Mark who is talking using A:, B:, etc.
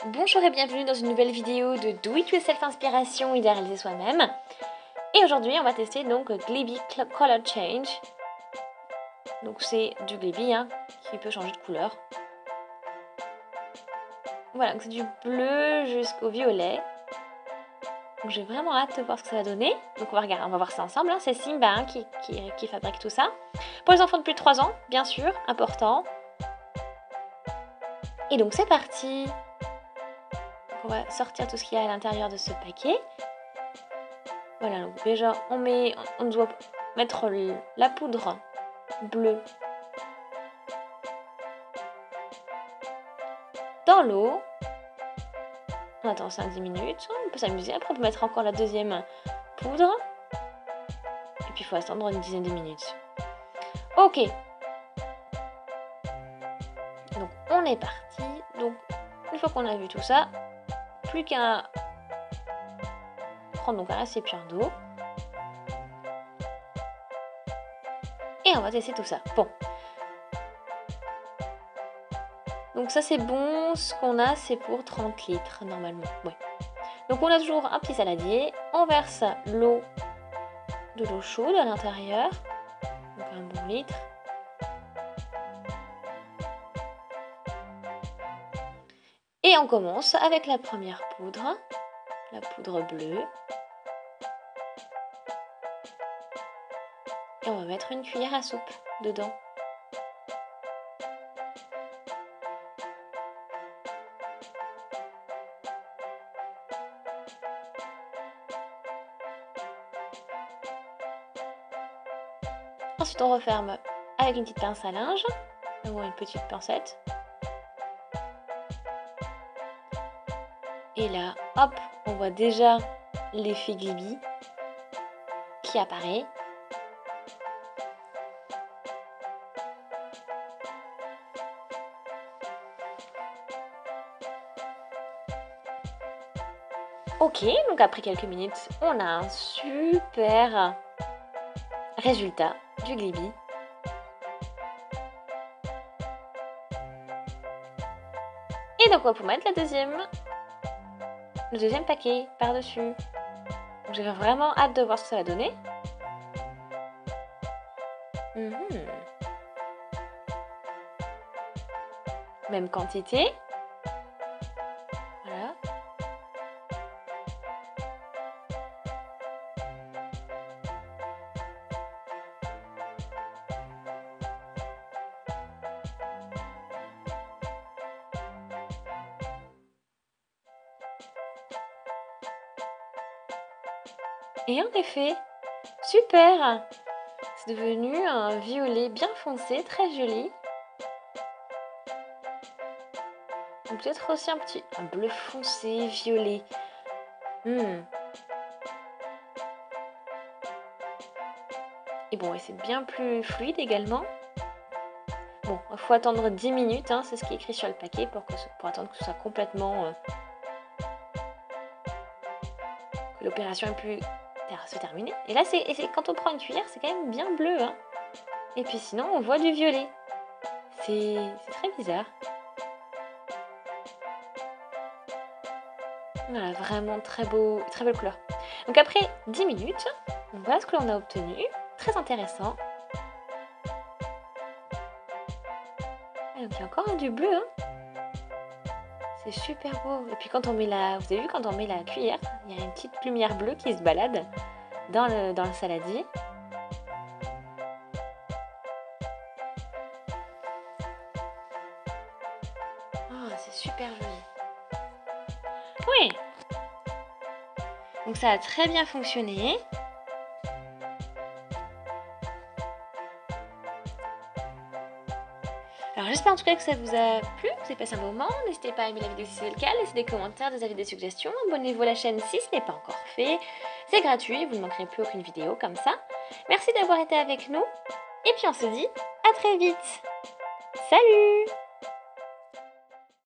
A: Bonjour et bienvenue dans une nouvelle vidéo de Do It Yourself Inspiration idéalisée soi-même. Et aujourd'hui on va tester donc Gliby Color Change. Donc c'est du Gliby qui peut changer de couleur. Voilà, donc c'est du bleu jusqu'au violet. Donc j'ai vraiment hâte de voir ce que ça va donner. Donc on va voir ça ensemble. C'est Simba qui fabrique tout ça. Pour les enfants de plus de 3 ans, bien sûr, important. Et donc c'est parti. On va sortir tout ce qu'il y a à l'intérieur de ce paquet. Voilà, donc déjà on doit mettre la poudre bleue dans l'eau. On attend 5-10 minutes, on peut s'amuser. Après on peut mettre encore la deuxième poudre. Et puis il faut attendre une dizaine de minutes. Ok. Donc on est parti. Donc une fois qu'on a vu tout ça, plus qu'à prendre donc un récipient d'eau. Et on va tester tout ça. Bon. Donc ça c'est bon, ce qu'on a c'est pour 30 litres normalement. Ouais. Donc on a toujours un petit saladier, on verse de l'eau chaude à l'intérieur, donc un bon litre. Et on commence avec la première poudre, la poudre bleue. Et on va mettre une cuillère à soupe dedans. Ensuite, on referme avec une petite pince à linge ou une petite pincette. Et là, hop, on voit déjà l'effet Gliby qui apparaît. Ok, donc après quelques minutes, on a un super résultat du Gliby. Et donc on va pouvoir mettre le deuxième paquet par-dessus. J'ai vraiment hâte de voir ce que ça va donner. Même quantité. Voilà. Et en effet, super! C'est devenu un violet bien foncé, très joli. Peut-être aussi un bleu foncé, violet. Et bon, c'est bien plus fluide également. Bon, il faut attendre 10 minutes, c'est ce qui est écrit sur le paquet pour attendre que ce soit complètement... que l'opération ait pu se terminer. Et là, quand on prend une cuillère, c'est quand même bien bleu. Et puis sinon, on voit du violet. C'est très bizarre. Voilà, vraiment très belle couleur. Donc après 10 minutes, voilà ce que l'on a obtenu. Très intéressant. Et donc il y a encore du bleu. C'est super beau. Et puis quand on met vous avez vu, quand on met la cuillère, il y a une petite lumière bleue qui se balade dans le saladier. Oh, c'est super joli. Oui. Donc ça a très bien fonctionné. Alors j'espère en tout cas que ça vous a plu, que vous avez passé un bon moment. N'hésitez pas à aimer la vidéo si c'est le cas, laissez des commentaires, des avis, des suggestions. Abonnez-vous à la chaîne si ce n'est pas encore fait. C'est gratuit, vous ne manquerez plus aucune vidéo comme ça. Merci d'avoir été avec nous. Et puis on se dit à très vite. Salut!